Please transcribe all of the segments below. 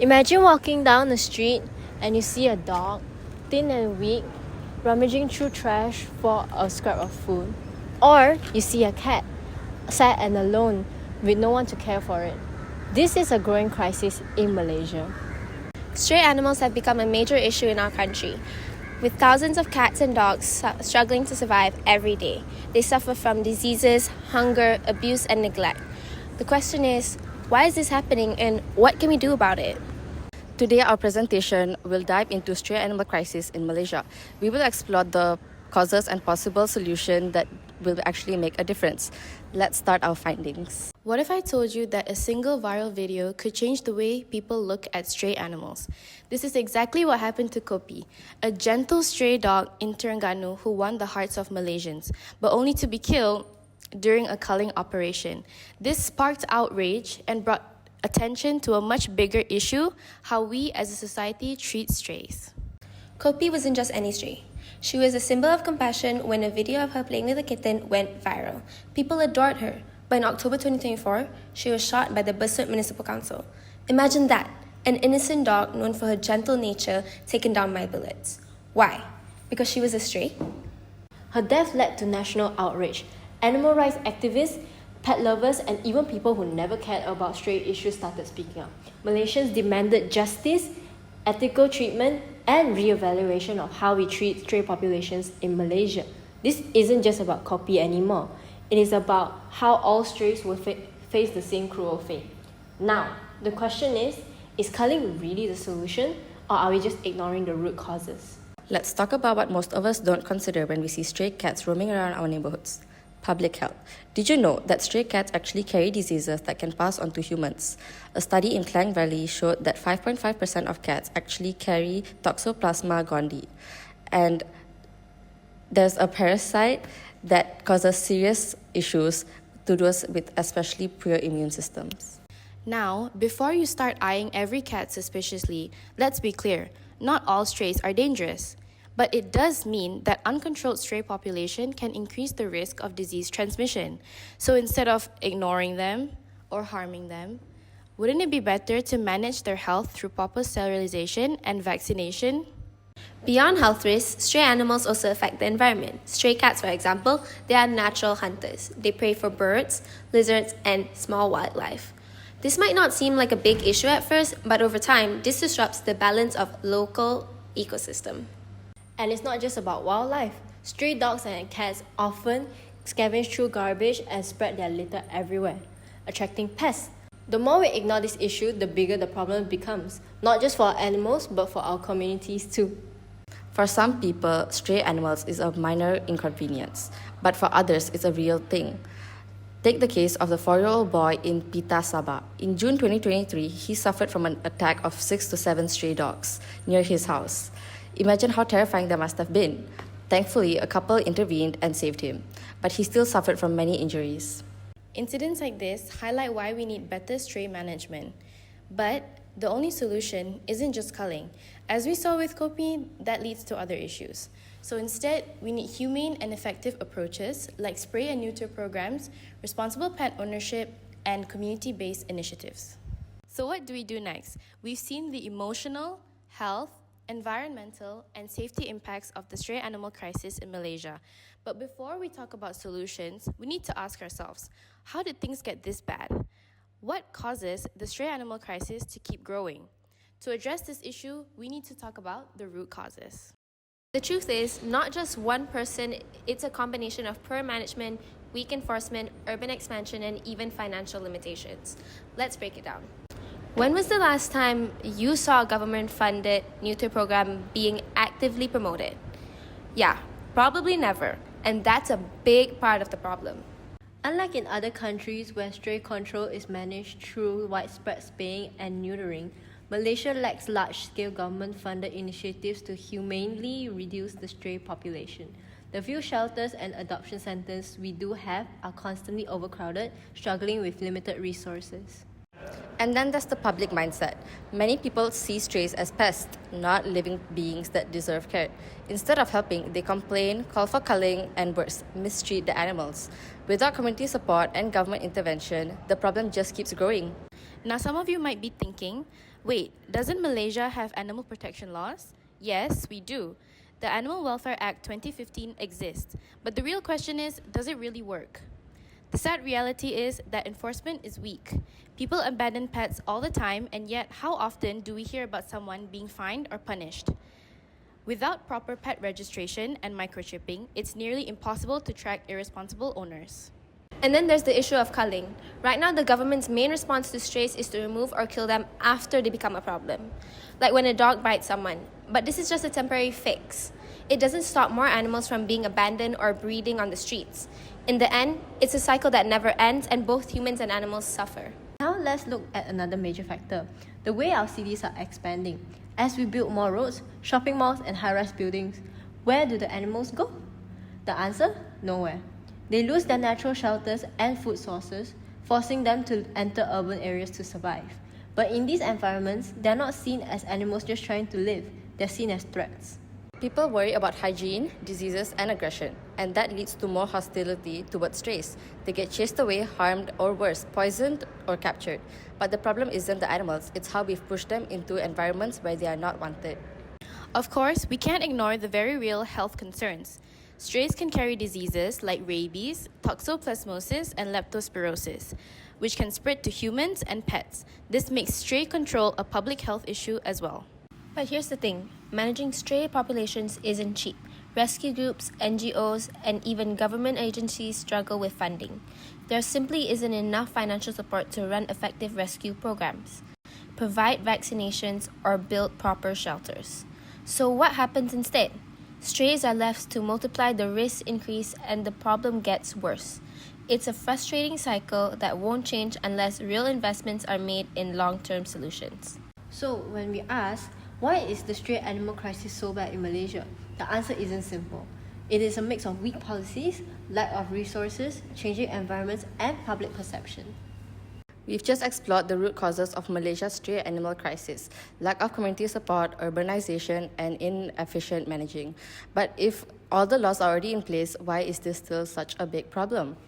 Imagine walking down the street and you see a dog, thin and weak, rummaging through trash for a scrap of food. Or you see a cat, sad and alone, with no one to care for it. This is a growing crisis in Malaysia. Stray animals have become a major issue in our country, with thousands of cats and dogs struggling to survive every day. They suffer from diseases, hunger, abuse, and neglect. The question is, why is this happening and what can we do about it? Today, our presentation will dive into stray animal crisis in Malaysia. We will explore the causes and possible solutions that will actually make a difference. Let's start our findings. What if I told you that a single viral video could change the way people look at stray animals? This is exactly what happened to Kopi, a gentle stray dog in Terengganu who won the hearts of Malaysians, but only to be killed during a culling operation. This sparked outrage and brought attention to a much bigger issue: how we as a society treat strays. Kopi wasn't just any stray. She was a symbol of compassion when a video of her playing with a kitten went viral. People adored her, but in October 2024, she was shot by the Besut Municipal Council. Imagine that, an innocent dog known for her gentle nature taken down by bullets. Why? Because she was a stray? Her death led to national outrage. Animal rights activists, pet lovers, and even people who never cared about stray issues started speaking up. Malaysians demanded justice, ethical treatment, and re-evaluation of how we treat stray populations in Malaysia. This isn't just about Kopi anymore. It is about how all strays will face the same cruel fate. Now, the question is culling really the solution, or are we just ignoring the root causes? Let's talk about what most of us don't consider when we see stray cats roaming around our neighborhoods. Public health. Did you know that stray cats actually carry diseases that can pass on to humans? A study in Klang Valley showed that 5.5% of cats actually carry Toxoplasma gondii. And there's a parasite that causes serious issues to those with especially poor immune systems. Now, before you start eyeing every cat suspiciously, let's be clear, not all strays are dangerous. But it does mean that uncontrolled stray population can increase the risk of disease transmission. So instead of ignoring them or harming them, wouldn't it be better to manage their health through proper sterilization and vaccination? Beyond health risks, stray animals also affect the environment. Stray cats, for example, they are natural hunters. They prey for birds, lizards, and small wildlife. This might not seem like a big issue at first, but over time, this disrupts the balance of local ecosystem. And it's not just about wildlife. Stray dogs and cats often scavenge through garbage and spread their litter everywhere, attracting pests. The more we ignore this issue, the bigger the problem becomes, not just for our animals, but for our communities too. For some people, stray animals is a minor inconvenience, but for others, it's a real thing. Take the case of the 4-year-old boy in Pita, Sabah. In June 2023, he suffered from an attack of 6 to 7 stray dogs near his house. Imagine how terrifying that must have been. Thankfully, a couple intervened and saved him, but he still suffered from many injuries. Incidents like this highlight why we need better stray management. But the only solution isn't just culling. As we saw with Kopi, that leads to other issues. So instead, we need humane and effective approaches like spray and neuter programs, responsible pet ownership, and community-based initiatives. So what do we do next? We've seen the emotional, health, environmental, and safety impacts of the stray animal crisis in Malaysia. But before we talk about solutions, we need to ask ourselves, how did things get this bad? What causes the stray animal crisis to keep growing? To address this issue, we need to talk about the root causes. The truth is, not just one person, it's a combination of poor management, weak enforcement, urban expansion, and even financial limitations. Let's break it down. When was the last time you saw a government-funded neuter program being actively promoted? Yeah, probably never. And that's a big part of the problem. Unlike in other countries where stray control is managed through widespread spaying and neutering, Malaysia lacks large-scale government-funded initiatives to humanely reduce the stray population. The few shelters and adoption centres we do have are constantly overcrowded, struggling with limited resources. And then there's the public mindset. Many people see strays as pests, not living beings that deserve care. Instead of helping, they complain, call for culling, and worse, mistreat the animals. Without community support and government intervention, the problem just keeps growing. Now, some of you might be thinking, Wait, doesn't Malaysia have animal protection laws? Yes, we do. The Animal Welfare Act 2015 exists, but the real question is, does it really work? The sad reality is that enforcement is weak. People abandon pets all the time, and yet how often do we hear about someone being fined or punished? Without proper pet registration and microchipping, it's nearly impossible to track irresponsible owners. And then there's the issue of culling. Right now, the government's main response to strays is to remove or kill them after they become a problem, like when a dog bites someone. But this is just a temporary fix. It doesn't stop more animals from being abandoned or breeding on the streets. In the end, it's a cycle that never ends, and both humans and animals suffer. Now let's look at another major factor, the way our cities are expanding. As we build more roads, shopping malls and high-rise buildings, where do the animals go? The answer? Nowhere. They lose their natural shelters and food sources, forcing them to enter urban areas to survive. But in these environments, they're not seen as animals just trying to live, they're seen as threats. People worry about hygiene, diseases, and aggression, and that leads to more hostility towards strays. They get chased away, harmed, or worse, poisoned or captured. But the problem isn't the animals, it's how we've pushed them into environments where they are not wanted. Of course, we can't ignore the very real health concerns. Strays can carry diseases like rabies, toxoplasmosis, and leptospirosis, which can spread to humans and pets. This makes stray control a public health issue as well. But here's the thing, managing stray populations isn't cheap. Rescue groups, NGOs, and even government agencies struggle with funding. There simply isn't enough financial support to run effective rescue programs, provide vaccinations, or build proper shelters. So what happens instead? Strays are left to multiply, the risks increase, and the problem gets worse. It's a frustrating cycle that won't change unless real investments are made in long-term solutions. So when we ask, why is the stray animal crisis so bad in Malaysia? The answer isn't simple. It is a mix of weak policies, lack of resources, changing environments, and public perception. We've just explored the root causes of Malaysia's stray animal crisis: lack of community support, urbanization, and inefficient managing. But if all the laws are already in place, why is this still such a big problem?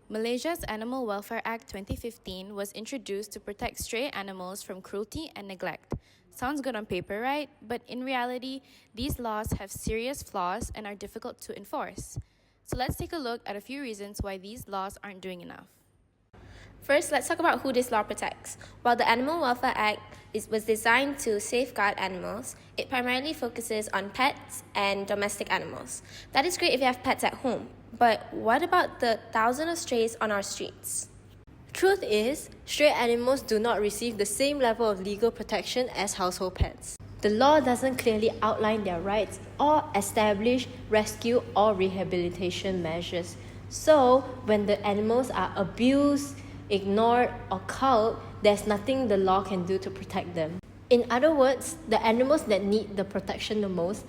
Malaysia's Animal Welfare Act 2015 was introduced to protect stray animals from cruelty and neglect. Sounds good on paper, right? But in reality, these laws have serious flaws and are difficult to enforce. So let's take a look at a few reasons why these laws aren't doing enough. First, let's talk about who this law protects. While the Animal Welfare Act was designed to safeguard animals, it primarily focuses on pets and domestic animals. That is great if you have pets at home, but what about the thousands of strays on our streets? Truth is, stray animals do not receive the same level of legal protection as household pets. The law doesn't clearly outline their rights or establish rescue or rehabilitation measures. So, when the animals are abused, ignored, or culled, there's nothing the law can do to protect them. In other words, the animals that need the protection the most,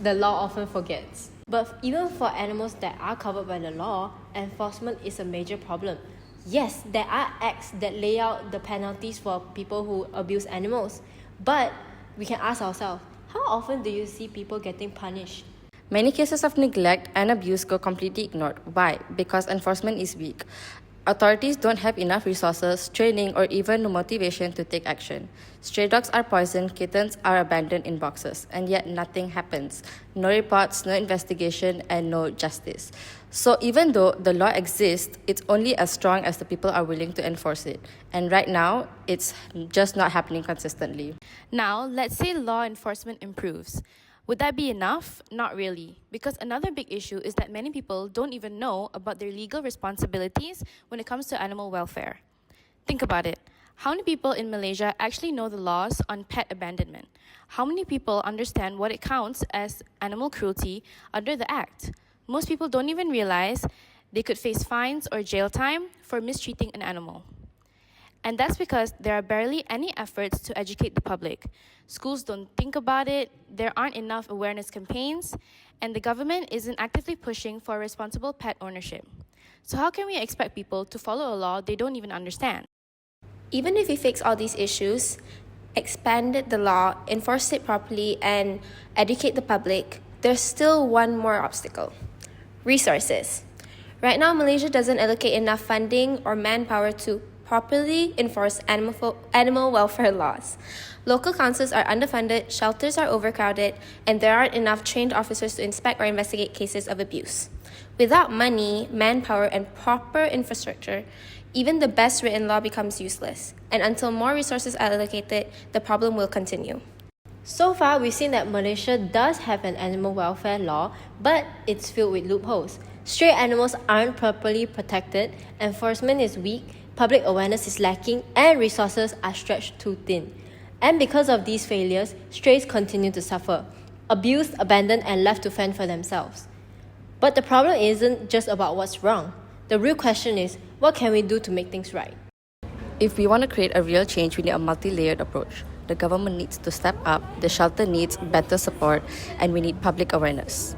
the law often forgets. But even for animals that are covered by the law, enforcement is a major problem. Yes, there are acts that lay out the penalties for people who abuse animals, but we can ask ourselves, how often do you see people getting punished? Many cases of neglect and abuse go completely ignored. Why? Because enforcement is weak. Authorities don't have enough resources, training, or even motivation to take action. Stray dogs are poisoned, kittens are abandoned in boxes, and yet nothing happens. No reports, no investigation, and no justice. So even though the law exists, it's only as strong as the people are willing to enforce it. And right now, it's just not happening consistently. Now, let's say law enforcement improves. Would that be enough? Not really, because another big issue is that many people don't even know about their legal responsibilities when it comes to animal welfare. Think about it. How many people in Malaysia actually know the laws on pet abandonment? How many people understand what it counts as animal cruelty under the Act? Most people don't even realize they could face fines or jail time for mistreating an animal. And that's because there are barely any efforts to educate the public. Schools don't think about it, there aren't enough awareness campaigns, and the government isn't actively pushing for responsible pet ownership. So how can we expect people to follow a law they don't even understand? Even if we fix all these issues, expand the law, enforce it properly, and educate the public, there's still one more obstacle: resources. Right now, Malaysia doesn't allocate enough funding or manpower to properly enforce animal welfare laws. Local councils are underfunded, shelters are overcrowded, and there aren't enough trained officers to inspect or investigate cases of abuse. Without money, manpower, and proper infrastructure, even the best written law becomes useless. And until more resources are allocated, the problem will continue. So far, we've seen that Malaysia does have an animal welfare law, but it's filled with loopholes. Stray animals aren't properly protected, enforcement is weak, public awareness is lacking, and resources are stretched too thin. And because of these failures, strays continue to suffer, abused, abandoned, and left to fend for themselves. But the problem isn't just about what's wrong. The real question is, what can we do to make things right? If we want to create a real change, we need a multi-layered approach. The government needs to step up, the shelter needs better support, and we need public awareness.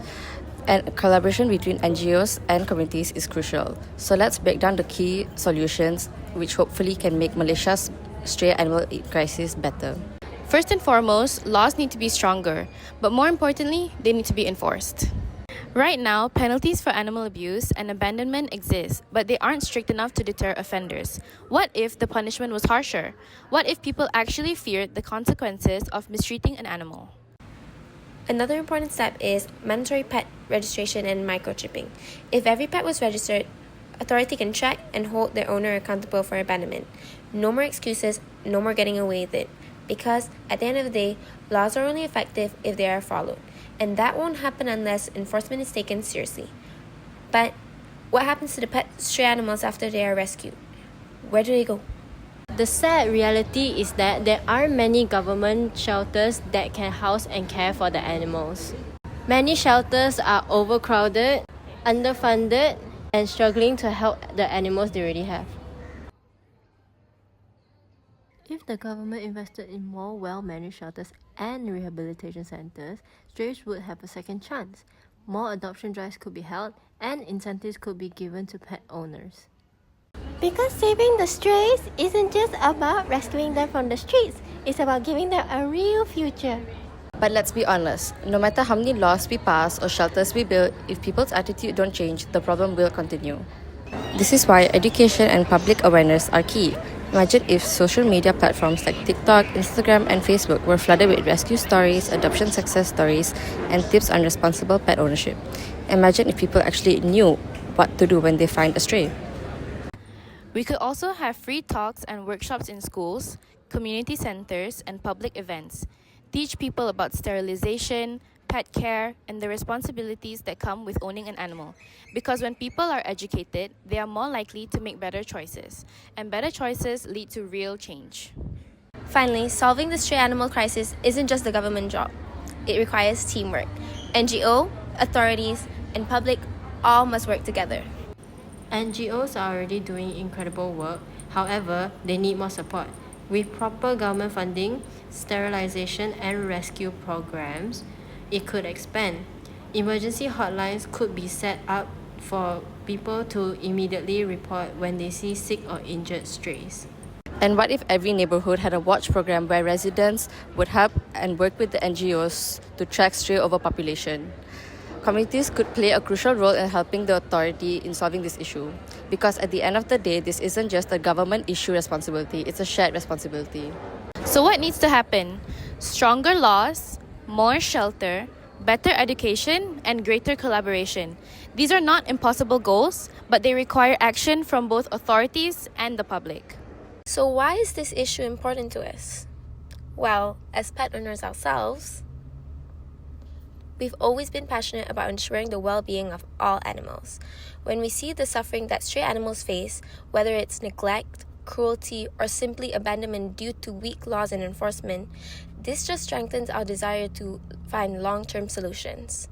And collaboration between NGOs and communities is crucial. So let's break down the key solutions which hopefully can make Malaysia's stray animal crisis better. First and foremost, laws need to be stronger, but more importantly, they need to be enforced. Right now, penalties for animal abuse and abandonment exist, but they aren't strict enough to deter offenders. What if the punishment was harsher? What if people actually feared the consequences of mistreating an animal? Another important step is mandatory pet registration and microchipping. If every pet was registered, authority can track and hold their owner accountable for abandonment. No more excuses, no more getting away with it. Because at the end of the day, laws are only effective if they are followed. And that won't happen unless enforcement is taken seriously. But what happens to the pet stray animals after they are rescued? Where do they go? The sad reality is that there aren't many government shelters that can house and care for the animals. Many shelters are overcrowded, underfunded, and struggling to help the animals they already have. If the government invested in more well-managed shelters and rehabilitation centers, strays would have a second chance. More adoption drives could be held, and incentives could be given to pet owners. Because saving the strays isn't just about rescuing them from the streets, it's about giving them a real future. But let's be honest, no matter how many laws we pass or shelters we build, if people's attitude don't change, the problem will continue. This is why education and public awareness are key. Imagine if social media platforms like TikTok, Instagram, and Facebook were flooded with rescue stories, adoption success stories, and tips on responsible pet ownership. Imagine if people actually knew what to do when they find a stray. We could also have free talks and workshops in schools, community centers, and public events. Teach people about sterilization, pet care, and the responsibilities that come with owning an animal. Because when people are educated, they are more likely to make better choices. And better choices lead to real change. Finally, solving the stray animal crisis isn't just the government job. It requires teamwork. NGO, authorities, and public all must work together. NGOs are already doing incredible work, however, they need more support. With proper government funding, sterilization, and rescue programs, it could expand. Emergency hotlines could be set up for people to immediately report when they see sick or injured strays. And what if every neighborhood had a watch program where residents would help and work with the NGOs to track stray overpopulation? Communities could play a crucial role in helping the authority in solving this issue. Because at the end of the day, this isn't just a government issue responsibility, it's a shared responsibility. So what needs to happen? Stronger laws, more shelter, better education, and greater collaboration. These are not impossible goals, but they require action from both authorities and the public. So why is this issue important to us? Well, as pet owners ourselves, we've always been passionate about ensuring the well-being of all animals. When we see the suffering that stray animals face, whether it's neglect, cruelty, or simply abandonment due to weak laws and enforcement, this just strengthens our desire to find long-term solutions.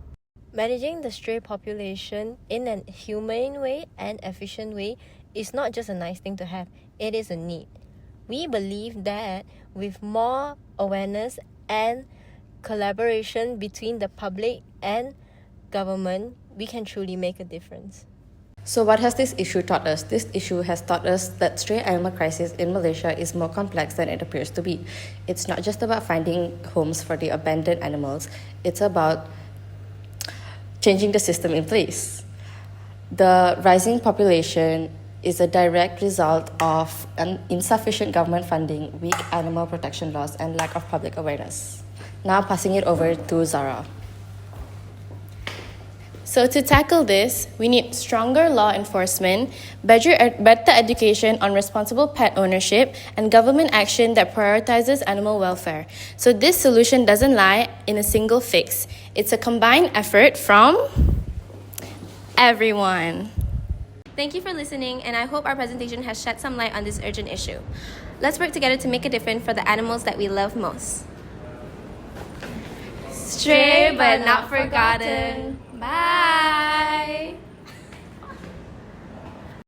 Managing the stray population in an humane way and efficient way is not just a nice thing to have, it is a need. We believe that with more awareness and collaboration between the public and government, we can truly make a difference. So what has this issue taught us? This issue has taught us that stray animal crisis in Malaysia is more complex than it appears to be. It's not just about finding homes for the abandoned animals, it's about changing the system in place. The rising population is a direct result of insufficient government funding, weak animal protection laws, and lack of public awareness. Now passing it over to Zara. So to tackle this, we need stronger law enforcement, better education on responsible pet ownership, and government action that prioritizes animal welfare. So this solution doesn't lie in a single fix. It's a combined effort from everyone. Thank you for listening, and I hope our presentation has shed some light on this urgent issue. Let's work together to make a difference for the animals that we love most. Stray but not forgotten. Bye!